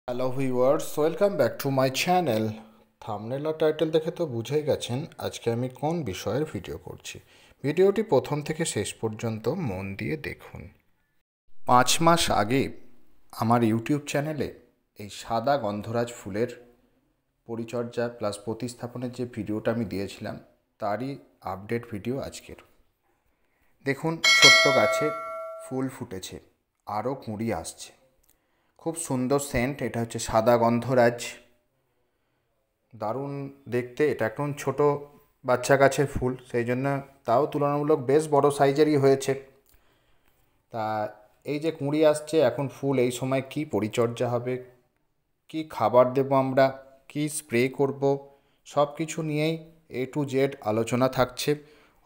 Hello viewers, welcome back to my channel. Thumbnail আর title দেখে তো বুঝেই গেছেন আজকে আমি কোন বিষয়ের ভিডিও করছি। ভিডিওটি প্রথম থেকে শেষ পর্যন্ত মন দিয়ে দেখুন। 5 মাস আগে আমার ইউটিউব চ্যানেলে এই সাদা গন্ধরাজ ফুলের পরিচর্যা প্লাস প্রতিস্থাপনের যে ভিডিওটা আমি দিয়েছিলাম তারই আপডেট ভিডিও আজকের। দেখুন, ছোট্ট গাছে ফুল ফুটেছে, আরও কুঁড়ি আসছে। খুব সুন্দর সেন্ট। এটা হচ্ছে সাদা গন্ধরাজ, দারুণ দেখতে। এটা একদম ছোট বাচ্চা গাছের ফুল, সেই জন্য তাও তুলনামূলক বেশ বড় সাইজেরই হয়েছে। তা এই যে কুঁড়ি আসছে, এখন ফুল এই সময় কি পরিচর্যা হবে, কি খাবার দেব আমরা, কি স্প্রে করব, সব কিছু নিয়েই A to Z আলোচনা থাকছে।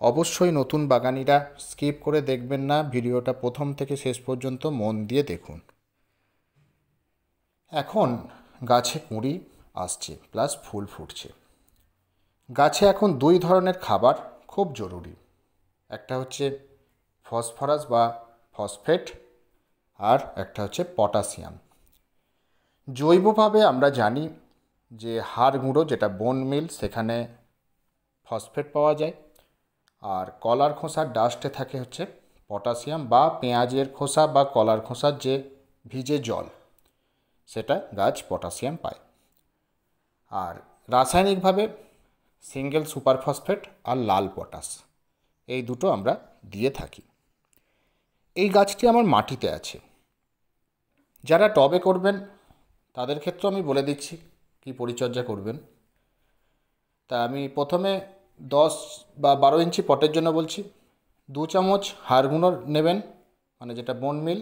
অবশ্যই নতুন বাগানিরা স্কিপ করে দেখবেন না, ভিডিওটা প্রথম থেকে শেষ পর্যন্ত মন দিয়ে দেখুন। এখন গাছে কুঁড়ি আসছে প্লাস ফুল ফুটছে। গাছে এখন দুই ধরনের খাবার খুব জরুরি। একটা হচ্ছে ফসফরাস বা ফসফেট, আর একটা হচ্ছে পটাশিয়াম। জৈবভাবে আমরা জানি যে হাড় গুঁড়ো, যেটা বোন মিল, সেখানে ফসফেট পাওয়া যায়। আর কলার খোসার ডাস্টে থাকে হচ্ছে পটাশিয়াম, বা পেঁয়াজের খোসা বা কলার খোসার যে ভিজে জল, সেটা গাছ পটাশিয়াম পায়। আর রাসায়নিকভাবে সিঙ্গেল সুপার ফসফেট আর লাল পটাশ, এই দুটো আমরা দিয়ে থাকি। এই গাছটি আমার মাটিতে আছে। যারা টবে করবেন তাদের ক্ষেত্রে আমি বলে দিচ্ছি কি পরিচর্যা করবেন। তা আমি প্রথমে 10 বা 12 ইঞ্চি পটের জন্য বলছি। 2 চামচ হাড় গুঁড়ো নেবেন, মানে যেটা বোন মিল,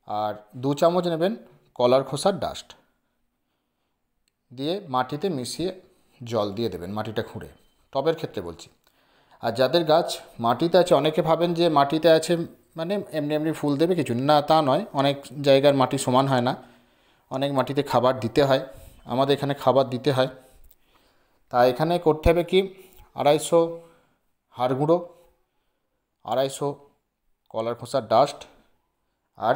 আর 2 চামচ নেবেন কলার খোসার ডাস্ট, দিয়ে মাটিতে মিশিয়ে জল দিয়ে দেবেন, মাটিটা খুঁড়ে। টবের ক্ষেত্রে বলছি। আর যাদের গাছ মাটিতে আছে, অনেকে ভাবেন যে মাটিতে আছে মানে এমনি এমনি ফুল দেবে, কিছু না, তা নয়। অনেক জায়গার মাটি সমান হয় না, অনেক মাটিতে খাবার দিতে হয়। আমাদের এখানে খাবার দিতে হয়। তা এখানে করতে হবে কি, 250 হাড় গুঁড়ো, 250 কলার খোসার ডাস্ট, আর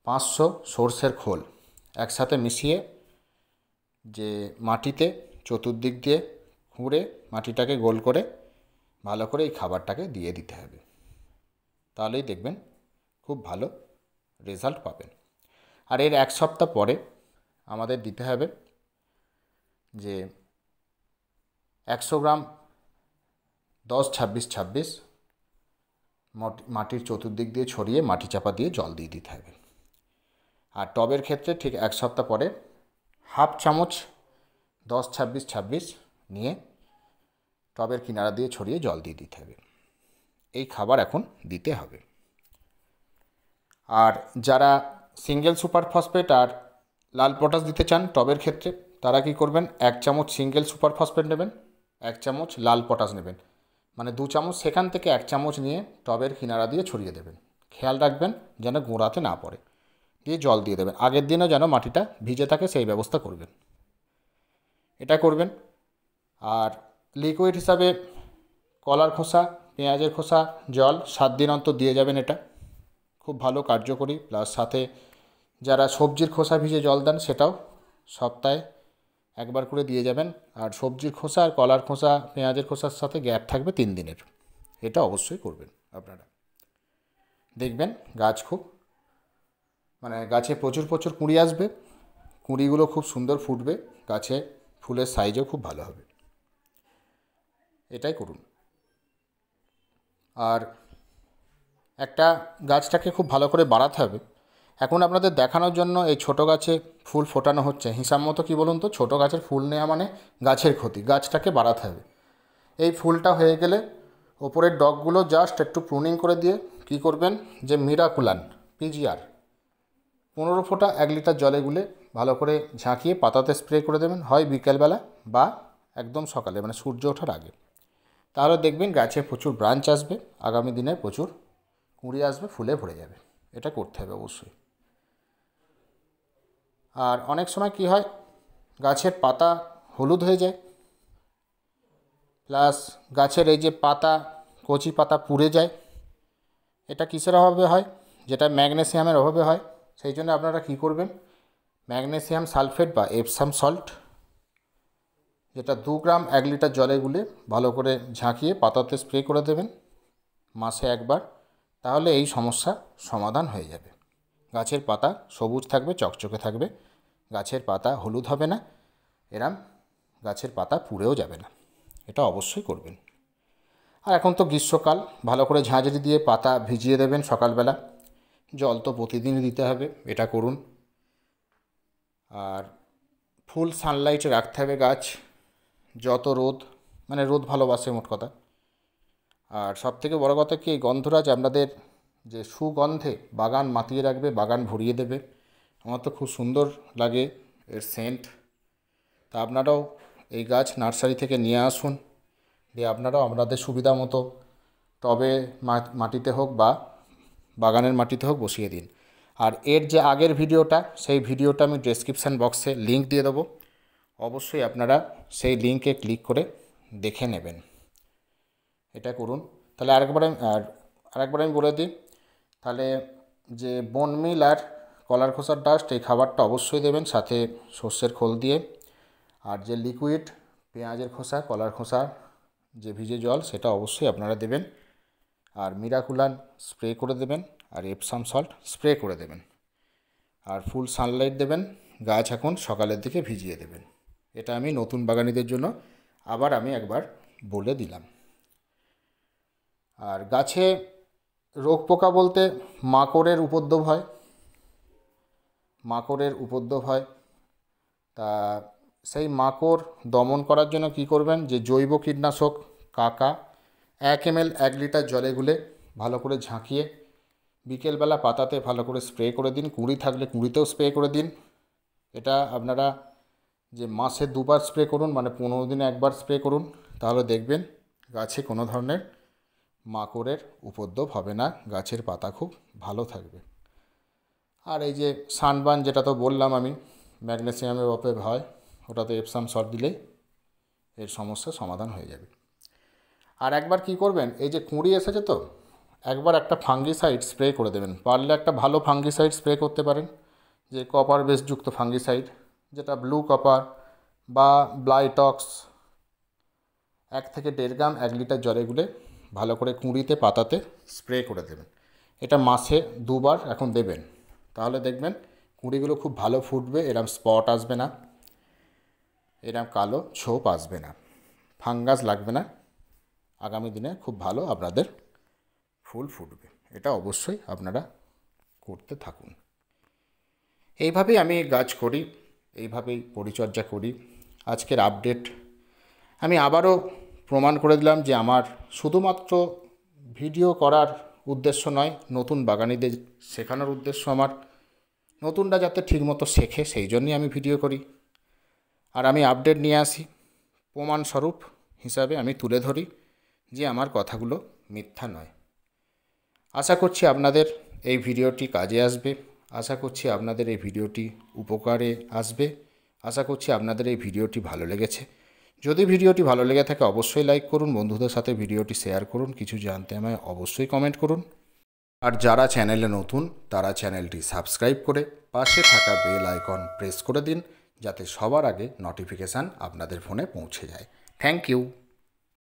500 সর্ষের খোল একসাথে মিশিয়ে যে মাটিতে চতুর্দিক দিয়ে খুঁড়ে মাটিটাকে গোল করে ভালো করে এই খাবারটাকে দিয়ে দিতে হবে। তাহলেই দেখবেন খুব ভালো রেজাল্ট পাবেন। আর এর 1 সপ্তাহ পরে আমাদের দিতে হবে যে 100 গ্রাম 10-26-26 মাটির চতুর্দিক দিয়ে ছড়িয়ে মাটি চাপা দিয়ে জল দিয়ে দিতে হবে। আর টবের ক্ষেত্রে ঠিক 1 সপ্তাহ পরে হাফ চামচ 10-26-26 নিয়ে টবের কিনারা দিয়ে ছড়িয়ে জল দিয়ে দিতে হবে। এই খাবার এখন দিতে হবে। আর যারা সিঙ্গেল সুপার ফসফেট আর লাল পটাশ দিতে চান টবের ক্ষেত্রে, তারা কি করবেন, 1 চামচ সিঙ্গেল সুপার ফসফেট নেবেন, 1 চামচ লাল পটাশ নেবেন, মানে 2 চামচ সেখান থেকে 1 চামচ নিয়ে টবের কিনারা দিয়ে ছড়িয়ে দেবেন। খেয়াল রাখবেন যেন গোড়াতে না পড়ে, দিয়ে জল দিয়ে দেবেন। আগের দিনও যেন মাটিটা ভিজে থাকে সেই ব্যবস্থা করবেন। এটা করবেন। আর লিকুইড হিসাবে কলার খোসা, পেঁয়াজের খোসা, জল 7 দিন অন্তর দিয়ে যাবেন। এটা খুব ভালো কার্যকরী। প্লাস সাথে যারা সবজির খোসা ভিজে জল দেন, সেটাও সপ্তাহে একবার করে দিয়ে যাবেন। আর সবজির খোসা আর কলার খোসা, পেঁয়াজের খোসার সাথে গ্যাপ থাকবে 3 দিনের। এটা অবশ্যই করবেন আপনারা। দেখবেন গাছ খুব গাছে প্রচুর প্রচুর কুঁড়ি আসবে, কুঁড়িগুলো খুব সুন্দর ফুটবে, গাছে ফুলের সাইজও খুব ভালো হবে। এটাই করুন। আর একটা গাছটাকে খুব ভালো করে বাড়াতে হবে। এখন আপনাদের দেখানোর জন্য এই ছোট গাছে ফুল ফোটানো হচ্ছে। হিসাব মতো কী বলুন তো, ছোট গাছের ফুল নেওয়া মানে গাছের ক্ষতি। গাছটাকে বাড়াতে হবে। এই ফুলটা হয়ে গেলে ওপরের ডগগুলো জাস্ট একটু প্রুনিং করে দিয়ে কী করবেন, যে মিরাকুলান PGR 15 ফোঁটা 1 লিটার জলে গুলে ভালো করে ঝাঁকিয়ে পাতাতে স্প্রে করে দেবেন, হয় বিকেলবেলা বা একদম সকালে, মানে সূর্য ওঠার আগে। তাহলে দেখবেন গাছে প্রচুর ব্রাঞ্চ আসবে, আগামী দিনে প্রচুর কুঁড়ি আসবে, ফুলে ভরে যাবে। এটা করতে হবে অবশ্যই। আর অনেক সময় কি হয়, গাছের পাতা হলুদ হয়ে যায়, প্লাস গাছের এই যে পাতা, কচি পাতা পুড়ে যায়। এটা কিসের অভাবে হয়? যেটা ম্যাগনেসিয়ামের অভাবে হয়। সেই জন্য আপনারা কী করবেন, ম্যাগনেসিয়াম সালফেট বা এপসাম সল্ট, যেটা 2 গ্রাম 1 লিটার জলে গুলে ভালো করে ঝাঁকিয়ে পাতাতে স্প্রে করে দেবেন মাসে একবার। তাহলে এই সমস্যা সমাধান হয়ে যাবে। গাছের পাতা সবুজ থাকবে, চকচকে থাকবে, গাছের পাতা হলুদ হবে না, এরম গাছের পাতা পুড়েও যাবে না। এটা অবশ্যই করবেন। আর এখন তো গ্রীষ্মকাল, ভালো করে ঝাঁঝরি দিয়ে পাতা ভিজিয়ে দেবেন সকালবেলা। জল তো প্রতিদিনই দিতে হবে, এটা করুন। আর ফুল সানলাইটে রাখতে হবে গাছ, যত রোদ, মানে রোদ ভালোবাসে মোট কথা। আর সবথেকে বড় কথা কি, এই গন্ধরাজ আপনাদের যে সুগন্ধে বাগান মাতিয়ে রাখবে, বাগান ভরিয়ে দেবে। আমার তো খুব সুন্দর লাগে এর সেন্ট। তা আপনারাও এই গাছ নার্সারি থেকে নিয়ে আসুন, দিয়ে আপনারাও আপনাদের সুবিধা মতো টবে মাটিতে হোক বা বাগানের মাটিতে হোক বসিয়ে দিন। আর এর যে আগের ভিডিওটা, সেই ভিডিওটা আমি ডেসক্রিপশান বক্সে লিঙ্ক দিয়ে দেবো, অবশ্যই আপনারা সেই লিঙ্কে ক্লিক করে দেখে নেবেন। এটা করুন। তাহলে আরেকবার আমি বলে দিই, তাহলে যে বোন মিল আর কলার খোসার ডাস্ট, এই খাবারটা অবশ্যই দেবেন সাথে সর্ষের খোল দিয়ে। আর যে লিকুইড পেঁয়াজের খোসা, কলার খোসা, যে ভিজে জল, সেটা অবশ্যই আপনারা দেবেন। আর মিরাকুলান স্প্রে করে দেবেন, আর এপসাম সল্ট স্প্রে করে দেবেন। আর ফুল সানলাইট দেবেন, গাছ এখন সকালের দিকে ভিজিয়ে দেবেন। এটা আমি নতুন বাগানীদের জন্য আবার আমি একবার বলে দিলাম। আর গাছে রোগ পোকা বলতে মাকড়ের উপদ্রব হয়। তা সেই মাকড় দমন করার জন্য কি করবেন, যে জৈব কীটনাশক কাকা 1 ml 1 লিটার জলে গুলে ভালো করে ঝাঁকিয়ে বিকেলবেলা পাতাতে ভালো করে স্প্রে করে দিন। কুঁড়ি থাকলে কুঁড়িতেও স্প্রে করে দিন। এটা আপনারা যে মাসে 2 বার স্প্রে করুন, মানে 15 দিনে একবার স্প্রে করুন, তাহলে দেখবেন গাছে কোনো ধরনের মাকড়ের উপদ্রব হবে না, গাছের পাতা খুব ভালো থাকবে। আর এই যে সানবার্ন, যেটা তো বললাম আমি, ম্যাগনেসিয়ামের অভাবে হয়, ওটাতে এপসাম সল্ট দিলেই এর সমস্যা সমাধান হয়ে যাবে। আর একবার কি করবেন, এই যে কুঁড়ি এসেছে তো, একবার একটা ফাঙ্গিসাইড স্প্রে করে দেবেন। পারলে একটা ভালো ফাঙ্গিসাইড স্প্রে করতে পারেন, যে কপার বেসযুক্ত ফাঙ্গিসাইড, যেটা ব্লু কপার বা ব্লাইটক্স। 1 থেকে 1.5 গ্রাম 1 লিটার জলে গুলে ভালো করে কুঁড়িতে পাতাতে স্প্রে করে দেবেন। এটা মাসে 2 বার এখন দেবেন। তাহলে দেখবেন কুঁড়িগুলো খুব ভালো ফুটবে, এরম স্পট আসবে না, এরম কালো ছোপ আসবে না, ফাঙ্গাস লাগবে না। আগামী দিনে খুব ভালো আপনাদের ফুল ফুটবে। এটা অবশ্যই আপনারা করতে থাকুন। এইভাবেই আমি গাছ করি, এইভাবেই পরিচর্যা করি। আজকের আপডেট আমি আবারও প্রমাণ করে দিলাম যে আমার শুধুমাত্র ভিডিও করার উদ্দেশ্য নয়, নতুন বাগানীদের শেখানোর উদ্দেশ্য আমার। নতুনরা যাতে ঠিকমতো শেখে, সেই জন্যই আমি ভিডিও করি। আর আমি আপডেট নিয়ে আসি, প্রমাণস্বরূপ হিসাবে আমি তুলে ধরি যে আমার কথাগুলো মিথ্যা নয়। আশা করছি আপনাদের এই ভিডিওটি কাজে আসবে, আশা করছি আপনাদের এই ভিডিওটি উপকারে আসবে, আশা করছি আপনাদের এই ভিডিওটি ভালো লেগেছে। যদি ভিডিওটি ভালো লেগে থাকে অবশ্যই লাইক করুন, বন্ধুদের সাথে ভিডিওটি শেয়ার করুন, কিছু জানতে আমায় অবশ্যই কমেন্ট করুন। আর যারা চ্যানেলে নতুন তারা চ্যানেলটি সাবস্ক্রাইব করে পাশে থাকা বেল আইকন প্রেস করে দিন, যাতে সবার আগে নোটিফিকেশান আপনাদের ফোনে পৌঁছে যায়। Thank you.